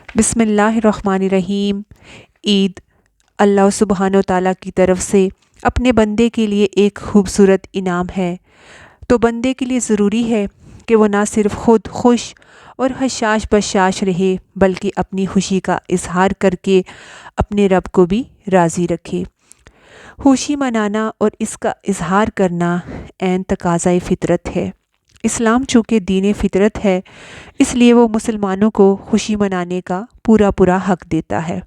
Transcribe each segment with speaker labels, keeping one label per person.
Speaker 1: بسم اللہ الرحمن الرحیم۔ عید اللہ سبحانہ و تعالیٰ کی طرف سے اپنے بندے کے لیے ایک خوبصورت انعام ہے، تو بندے کے لیے ضروری ہے کہ وہ نہ صرف خود خوش اور حشاش بشاش رہے بلکہ اپنی خوشی کا اظہار کر کے اپنے رب کو بھی راضی رکھے۔ خوشی منانا اور اس کا اظہار کرنا عین تقاضۂ فطرت ہے۔ اسلام چونکہ دین فطرت ہے، اس لیے وہ مسلمانوں کو خوشی منانے کا پورا حق دیتا ہے۔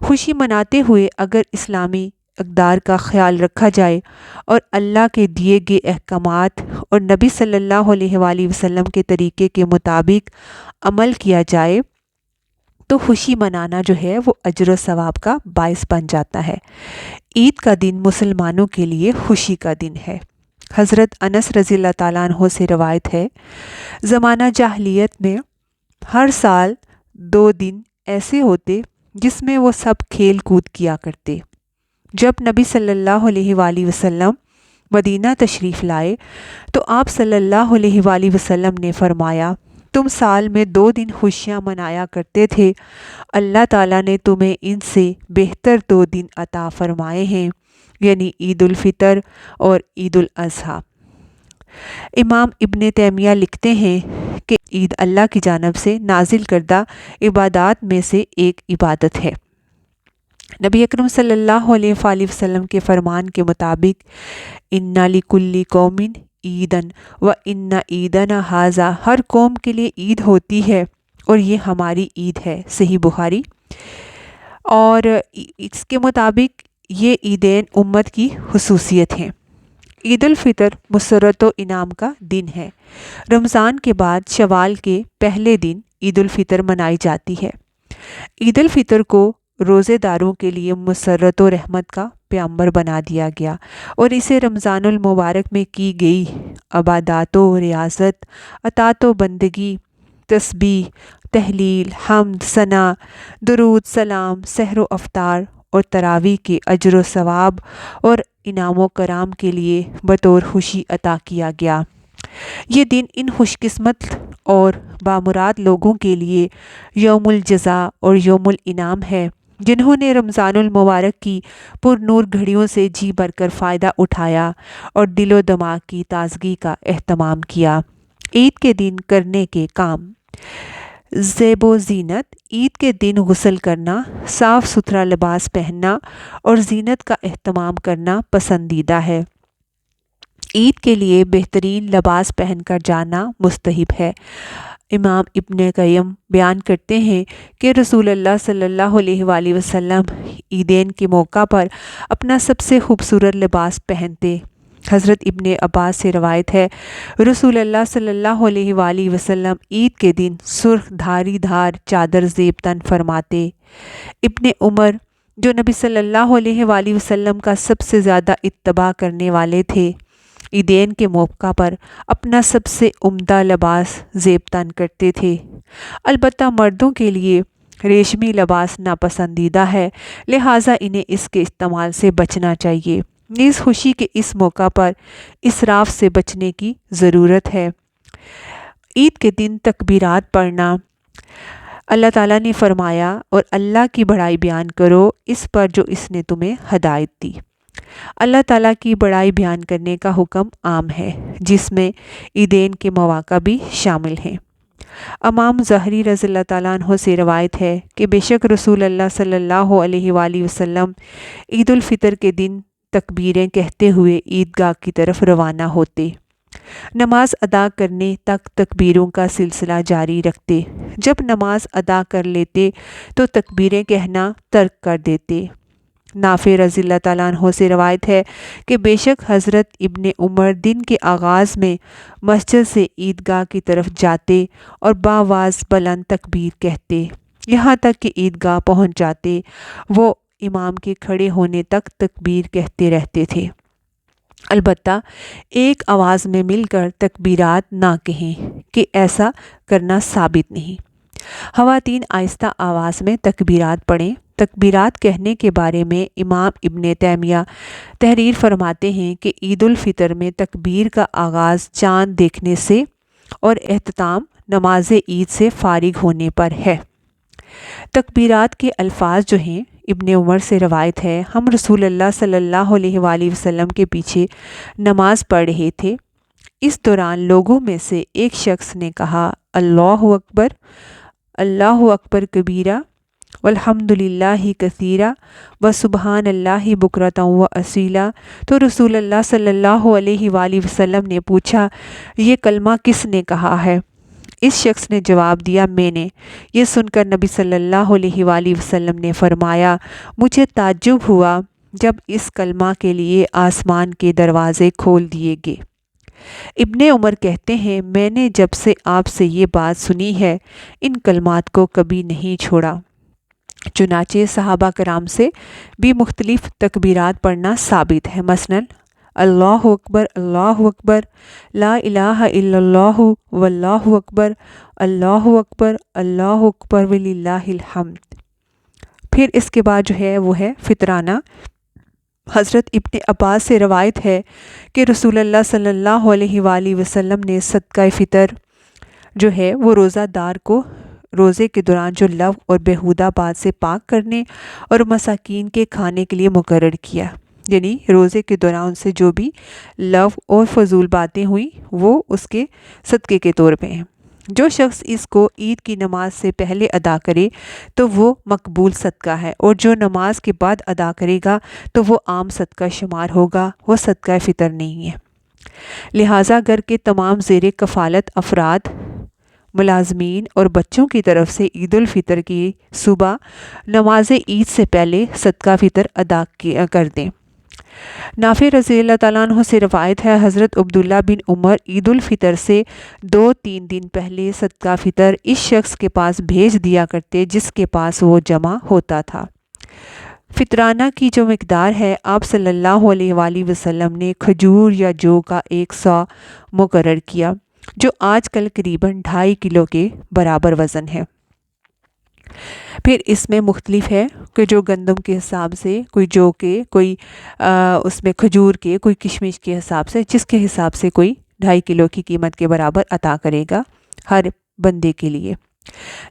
Speaker 1: خوشی مناتے ہوئے اگر اسلامی اقدار کا خیال رکھا جائے اور اللہ کے دیے گئے احکامات اور نبی صلی اللہ علیہ وآلہ وسلم کے طریقے کے مطابق عمل کیا جائے تو خوشی منانا جو ہے وہ اجر و ثواب کا باعث بن جاتا ہے۔ عید کا دن مسلمانوں کے لیے خوشی کا دن ہے۔ حضرت انس رضی اللہ تعالیٰ عنہ سے روایت ہے، زمانہ جاہلیت میں ہر سال 2 دن ایسے ہوتے جس میں وہ سب کھیل کود کیا کرتے۔ جب نبی صلی اللہ علیہ وآلہ وسلم مدینہ تشریف لائے تو آپ صلی اللہ علیہ وآلہ وسلم نے فرمایا، تم سال میں 2 دن خوشیاں منایا کرتے تھے، اللہ تعالیٰ نے تمہیں ان سے بہتر 2 دن عطا فرمائے ہیں، یعنی عید الفطر اور عید الاضحیٰ۔ امام ابن تیمیہ لکھتے ہیں کہ عید اللہ کی جانب سے نازل کردہ عبادات میں سے ایک عبادت ہے۔ نبی اکرم صلی اللہ علیہ وآلہ وسلم کے فرمان کے مطابق اِنَّ لِكُلِّ قَوْمٍ عِیدًا وَإِنَّ عِیدَنَا هَٰذَا، ہر قوم کے لیے عید ہوتی ہے اور یہ ہماری عید ہے، صحیح بخاری۔ اور اس کے مطابق یہ عیدین امت کی خصوصیت ہیں۔ عید الفطر مسرت و انعام کا دن ہے۔ رمضان کے بعد شوال کے پہلے دن عید الفطر منائی جاتی ہے۔ عید الفطر کو روزے داروں کے لیے مسرت و رحمت کا پیغمبر بنا دیا گیا اور اسے رمضان المبارک میں کی گئی عبادات و ریاضت، اطاعت و بندگی، تسبیح، تہلیل، حمد، ثنا، درود، سلام، سحر و افطار اور تراویح کے اجر و ثواب اور انعام و کرام کے لیے بطور خوشی عطا کیا گیا۔ یہ دن ان خوش قسمت اور بامراد لوگوں کے لیے یوم الجزا اور یوم الانعام ہے جنہوں نے رمضان المبارک کی پر نور گھڑیوں سے جی بھر کر فائدہ اٹھایا اور دل و دماغ کی تازگی کا اہتمام کیا۔ عید کے دن کرنے کے کام: زیب و زینت: عید کے دن غسل کرنا، صاف ستھرا لباس پہننا اور زینت کا اہتمام کرنا پسندیدہ ہے۔ عید کے لیے بہترین لباس پہن کر جانا مستحب ہے۔ امام ابن قیم بیان کرتے ہیں کہ رسول اللہ صلی اللہ علیہ وآلہ وسلم عیدین کے موقع پر اپنا سب سے خوبصورت لباس پہنتے۔ حضرت ابن عباس سے روایت ہے، رسول اللہ صلی اللہ علیہ وآلہ وسلم عید کے دن سرخ دھاری دھار چادر زیب تن فرماتے۔ ابن عمر جو نبی صلی اللہ علیہ وآلہ وسلم کا سب سے زیادہ اتباع کرنے والے تھے، عیدین کے موقع پر اپنا سب سے عمدہ لباس زیب تن کرتے تھے۔ البتہ مردوں کے لیے ریشمی لباس ناپسندیدہ ہے، لہٰذا انہیں اس کے استعمال سے بچنا چاہیے۔ نیز خوشی کے اس موقع پر اسراف سے بچنے کی ضرورت ہے۔ عید کے دن تکبیرات پڑھنا: اللہ تعالیٰ نے فرمایا، اور اللہ کی بڑائی بیان کرو اس پر جو اس نے تمہیں ہدایت دی۔ اللہ تعالیٰ کی بڑائی بیان کرنے کا حکم عام ہے، جس میں عیدین کے مواقع بھی شامل ہیں۔ امام ظاہری رضی اللہ تعالیٰ عنہ سے روایت ہے کہ بے شک رسول اللہ صلی اللہ علیہ وآلہ وسلم عید الفطر کے دن تکبیریں کہتے ہوئے عیدگاہ کی طرف روانہ ہوتے، نماز ادا کرنے تک تکبیروں کا سلسلہ جاری رکھتے۔ جب نماز ادا کر لیتے تو تکبیریں کہنا ترک کر دیتے۔ نافع رضی اللہ تعالیٰ عنہ سے روایت ہے کہ بے شک حضرت ابن عمر دن کے آغاز میں مسجد سے عیدگاہ کی طرف جاتے اور باواز بلند تکبیر کہتے، یہاں تک کہ عیدگاہ پہنچ جاتے وہ امام کے کھڑے ہونے تک تکبیر کہتے رہتے تھے، البتہ ایک آواز میں مل کر تکبیرات نہ کہیں کہ ایسا کرنا ثابت نہیں۔ خواتین آہستہ آواز میں تکبیرات پڑھیں۔ تکبیرات کہنے کے بارے میں امام ابن تیمیہ تحریر فرماتے ہیں کہ عید الفطر میں تکبیر کا آغاز چاند دیکھنے سے اور اختتام نماز عید سے فارغ ہونے پر ہے۔ تکبیرات کے الفاظ جو ہیں، ابن عمر سے روایت ہے، ہم رسول اللہ صلی اللہ علیہ وآلہ وسلم کے پیچھے نماز پڑھ رہے تھے۔ اس دوران لوگوں میں سے ایک شخص نے کہا، اللہ اکبر کبیرہ والحمد للہ کثیرہ وسبحان اللہ بکرۃ و اصیلا۔ تو رسول اللہ صلی اللہ علیہ وآلہ وسلم نے پوچھا، یہ کلمہ کس نے کہا ہے؟ اس شخص نے جواب دیا، میں نے۔ یہ سن کر نبی صلی اللہ علیہ وآلہ وسلم نے فرمایا، مجھے تعجب ہوا جب اس کلمہ کے لیے آسمان کے دروازے کھول دیے گئے۔ ابن عمر کہتے ہیں، میں نے جب سے آپ سے یہ بات سنی ہے ان کلمات کو کبھی نہیں چھوڑا۔ چنانچہ صحابہ کرام سے بھی مختلف تکبیرات پڑھنا ثابت ہے، مثلاً اللہ اکبر، لا الہ الا اللہ واللہ اکبر، اللہ اکبر وللہ الحمد۔ پھر اس کے بعد جو ہے وہ ہے فطرانہ۔ حضرت ابن عباس سے روایت ہے کہ رسول اللہ صلی اللہ علیہ وآلہ وسلم نے صدقہ فطر جو ہے وہ روزہ دار کو روزے کے دوران جو لغو اور بیہودہ بات سے پاک کرنے اور مساکین کے کھانے کے لیے مقرر کیا، یعنی روزے کے دوران سے جو بھی لغو اور فضول باتیں ہوئیں وہ اس کے صدقے کے طور پہ ہیں۔ جو شخص اس کو عید کی نماز سے پہلے ادا کرے تو وہ مقبول صدقہ ہے، اور جو نماز کے بعد ادا کرے گا تو وہ عام صدقہ شمار ہوگا، وہ صدقہ فطر نہیں ہے۔ لہٰذا گھر کے تمام زیر کفالت افراد، ملازمین اور بچوں کی طرف سے عید الفطر کی صبح نماز عید سے پہلے صدقہ فطر ادا کر دیں۔ نافع رضی اللہ تعالیٰ عنہ سے روایت ہے، حضرت عبداللہ بن عمر عید الفطر سے 2-3 دن پہلے صدقہ فطر اس شخص کے پاس بھیج دیا کرتے جس کے پاس وہ جمع ہوتا تھا۔ فطرانہ کی جو مقدار ہے، آپ صلی اللہ علیہ وآلہ وسلم نے کھجور یا جو کا 100 مقرر کیا، جو آج کل قریباً 2.5 کلو کے برابر وزن ہے۔ پھر اس میں مختلف ہے کہ جو گندم کے حساب سے، کوئی جو کے، کوئی اس میں کھجور کے، کوئی کشمش کے حساب سے، جس کے حساب سے کوئی 2.5 کلو کی قیمت کے برابر عطا کرے گا ہر بندے کے لیے۔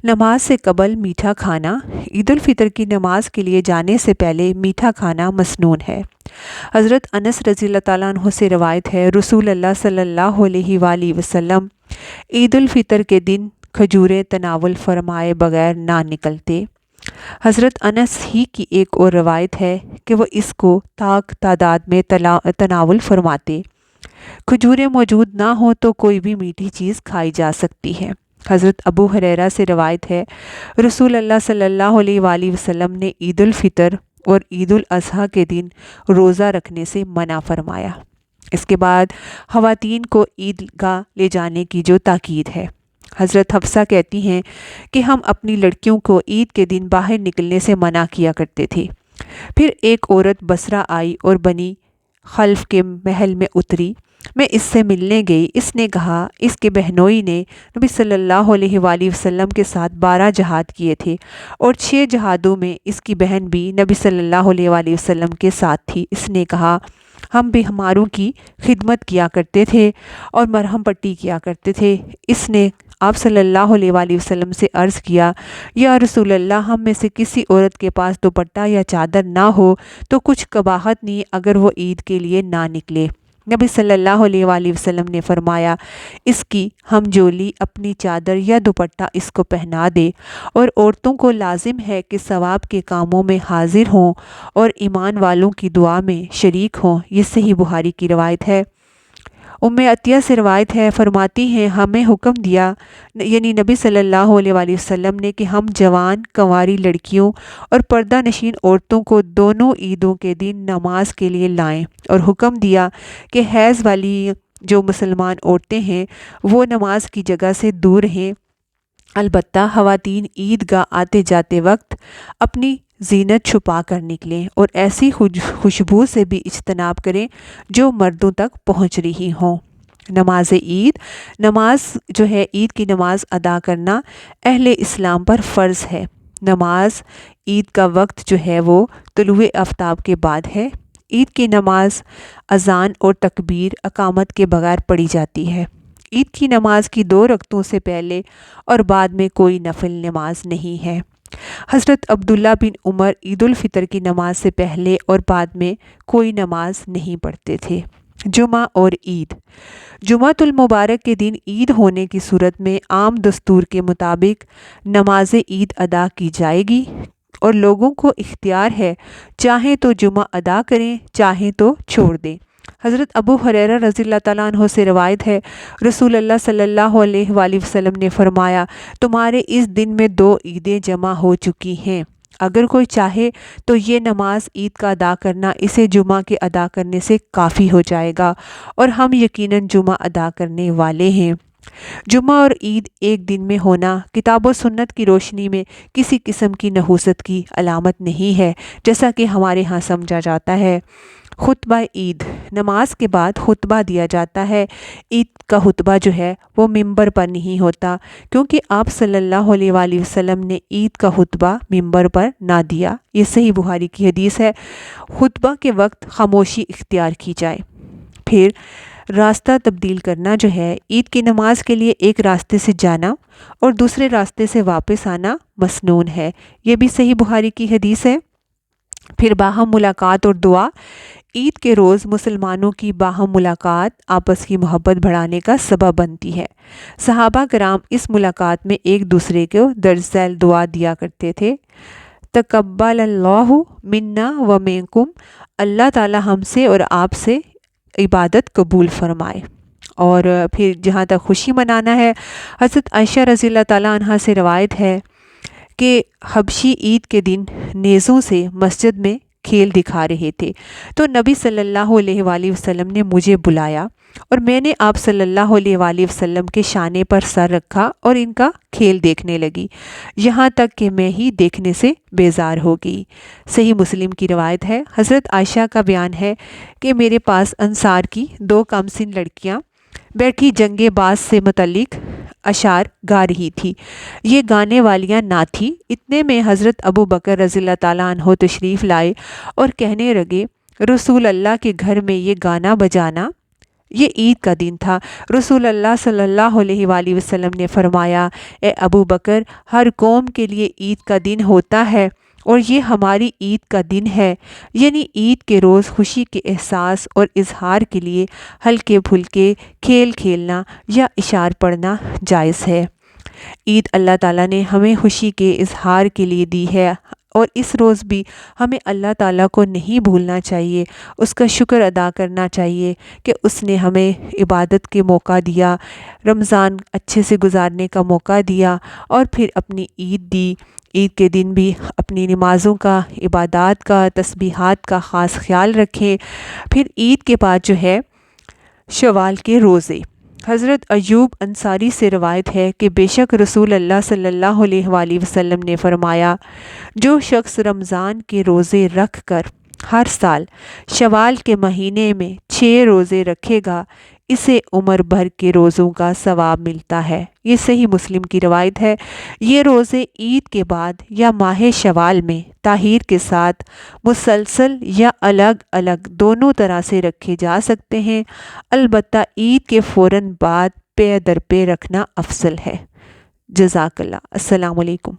Speaker 1: نماز سے قبل میٹھا کھانا۔ عید الفطر کی نماز کے لیے جانے سے پہلے میٹھا کھانا مسنون ہے۔ حضرت انس رضی اللہ تعالیٰ عنہ سے روایت ہے، رسول اللہ صلی اللہ علیہ وآلہ وسلم عید الفطر کے دن کھجوریں تناول فرمائے بغیر نہ نکلتے۔ حضرت انس ہی کی ایک اور روایت ہے کہ وہ اس کو طاق تعداد میں تناول فرماتے۔ کھجوریں موجود نہ ہوں تو کوئی بھی میٹھی چیز کھائی جا سکتی ہے۔ حضرت ابو ہریرہ سے روایت ہے، رسول اللہ صلی اللہ علیہ وآلہ وسلم نے عید الفطر اور عید الاضحیٰ کے دن روزہ رکھنے سے منع فرمایا۔ اس کے بعد خواتین کو عید گاہ لے جانے کی جو تاکید ہے۔ حضرت حفصہ کہتی ہیں کہ ہم اپنی لڑکیوں کو عید کے دن باہر نکلنے سے منع کیا کرتے تھے۔ پھر ایک عورت بصرہ آئی اور بنی خلف کے محل میں اتری۔ میں اس سے ملنے گئی۔ اس نے کہا، اس کے بہنوئی نے نبی صلی اللہ علیہ وآلہ وسلم کے ساتھ 12 جہاد کیے تھے، اور 6 جہادوں میں اس کی بہن بھی نبی صلی اللہ علیہ وآلہ وسلم کے ساتھ تھی۔ اس نے کہا، ہم بیماروں کی خدمت کیا کرتے تھے اور مرہم پٹی کیا کرتے تھے۔ اس نے آپ صلی اللہ علیہ وآلہ وسلم سے عرض کیا، یا رسول اللہ، ہم میں سے کسی عورت کے پاس دوپٹہ یا چادر نہ ہو تو کچھ قباحت نہیں اگر وہ عید کے لیے نہ نکلے۔ نبی صلی اللہ علیہ وآلہ وسلم نے فرمایا، اس کی ہم جولی اپنی چادر یا دوپٹہ اس کو پہنا دے، اور عورتوں کو لازم ہے کہ ثواب کے کاموں میں حاضر ہوں اور ایمان والوں کی دعا میں شریک ہوں۔ یہ صحیح بخاری کی روایت ہے۔ ام عطیہ سے روایت ہے، فرماتی ہیں، ہمیں حکم دیا، یعنی نبی صلی اللہ علیہ وآلہ وسلم نے، کہ ہم جوان کنواری لڑکیوں اور پردہ نشین عورتوں کو دونوں عیدوں کے دن نماز کے لیے لائیں، اور حکم دیا کہ حیض والی جو مسلمان عورتیں ہیں وہ نماز کی جگہ سے دور رہیں، البتہ خواتین عید گاہ آتے جاتے وقت اپنی زینت چھپا کر نکلیں اور ایسی خوشبو سے بھی اجتناب کریں جو مردوں تک پہنچ رہی ہوں۔ نماز عید، نماز جو ہے عید کی نماز ادا کرنا اہل اسلام پر فرض ہے۔ نماز عید کا وقت جو ہے وہ طلوع آفتاب کے بعد ہے۔ عید کی نماز اذان اور تکبیر اقامت کے بغیر پڑھی جاتی ہے۔ عید کی نماز کی 2 رکعتوں سے پہلے اور بعد میں کوئی نفل نماز نہیں ہے۔ حضرت عبداللہ بن عمر عید الفطر کی نماز سے پہلے اور بعد میں کوئی نماز نہیں پڑھتے تھے۔ جمعہ اور عید۔ جمعۃ المبارک کے دن عید ہونے کی صورت میں عام دستور کے مطابق نماز عید ادا کی جائے گی اور لوگوں کو اختیار ہے، چاہیں تو جمعہ ادا کریں، چاہیں تو چھوڑ دیں۔ حضرت ابو ہریرہ رضی اللہ تعالیٰ عنہ سے روایت ہے، رسول اللہ صلی اللہ علیہ وآلہ وسلم نے فرمایا، تمہارے اس دن میں 2 عیدیں جمع ہو چکی ہیں۔ اگر کوئی چاہے تو یہ نماز عید کا ادا کرنا اسے جمعہ کے ادا کرنے سے کافی ہو جائے گا، اور ہم یقیناً جمعہ ادا کرنے والے ہیں۔ جمعہ اور عید ایک دن میں ہونا کتاب و سنت کی روشنی میں کسی قسم کی نحوست کی علامت نہیں ہے، جیسا کہ ہمارے ہاں سمجھا جاتا ہے۔ خطبہ عید۔ نماز کے بعد خطبہ دیا جاتا ہے۔ عید کا خطبہ جو ہے وہ ممبر پر نہیں ہوتا، کیونکہ آپ صلی اللہ علیہ وآلہ وسلم نے عید کا خطبہ ممبر پر نہ دیا۔ یہ صحیح بخاری کی حدیث ہے۔ خطبہ کے وقت خاموشی اختیار کی جائے۔ پھر راستہ تبدیل کرنا جو ہے، عید کی نماز کے لیے ایک راستے سے جانا اور دوسرے راستے سے واپس آنا مسنون ہے۔ یہ بھی صحیح بخاری کی حدیث ہے۔ پھر باہم ملاقات اور دعا۔ عید کے روز مسلمانوں کی باہم ملاقات آپس کی محبت بڑھانے کا سبب بنتی ہے۔ صحابہ کرام اس ملاقات میں ایک دوسرے کو درج ذیل دعا دیا کرتے تھے، تقبل اللہ منا و منکم، اللہ تعالی ہم سے اور آپ سے عبادت قبول فرمائے۔ اور پھر جہاں تک خوشی منانا ہے، حضرت عائشہ رضی اللہ تعالیٰ عنہ سے روایت ہے کہ حبشی عید کے دن نیزوں سے مسجد میں کھیل دکھا رہے تھے، تو نبی صلی اللہ علیہ وآلہ وسلم نے مجھے بلایا اور میں نے آپ صلی اللہ علیہ وآلہ وسلم کے شانے پر سر رکھا اور ان کا کھیل دیکھنے لگی، یہاں تک کہ میں ہی دیکھنے سے بیزار ہو گئی۔ صحیح مسلم کی روایت ہے۔ حضرت عائشہ کا بیان ہے کہ میرے پاس انصار کی 2 کمسن لڑکیاں بیٹھی جنگ باز سے متعلق اشعار گا رہی تھی۔ یہ گانے والیاں نہ تھیں۔ اتنے میں حضرت ابو بکر رضی اللہ تعالیٰ عنہ تشریف لائے اور کہنے لگے، رسول اللہ کے گھر میں یہ گانا بجانا۔ یہ عید کا دن تھا۔ رسول اللہ صلی اللہ علیہ وآلہ وسلم نے فرمایا، اے ابو بکر، ہر قوم کے لیے عید کا دن ہوتا ہے اور یہ ہماری عید کا دن ہے، یعنی عید کے روز خوشی کے احساس اور اظہار کے لیے ہلکے پھلکے کھیل کھیلنا یا اشعار پڑھنا جائز ہے۔ عید اللہ تعالیٰ نے ہمیں خوشی کے اظہار کے لیے دی ہے، اور اس روز بھی ہمیں اللہ تعالیٰ کو نہیں بھولنا چاہیے، اس کا شکر ادا کرنا چاہیے کہ اس نے ہمیں عبادت کے موقع دیا، رمضان اچھے سے گزارنے کا موقع دیا، اور پھر اپنی عید دی۔ عید کے دن بھی اپنی نمازوں کا، عبادات کا، تسبیحات کا خاص خیال رکھیں۔ پھر عید کے بعد جو ہے شوال کے روزے۔ حضرت ایوب انصاری سے روایت ہے کہ بے شک رسول اللہ صلی اللہ علیہ وآلہ وسلم نے فرمایا، جو شخص رمضان کے روزے رکھ کر ہر سال شوال کے مہینے میں 6 روزے رکھے گا، اسے عمر بھر کے روزوں کا ثواب ملتا ہے۔ یہ صحیح مسلم کی روایت ہے۔ یہ روزے عید کے بعد یا ماہ شوال میں تاخیر کے ساتھ مسلسل یا الگ الگ دونوں طرح سے رکھے جا سکتے ہیں، البتہ عید کے فوراً بعد پے در پے رکھنا افضل ہے۔ جزاک اللہ۔ السلام علیکم۔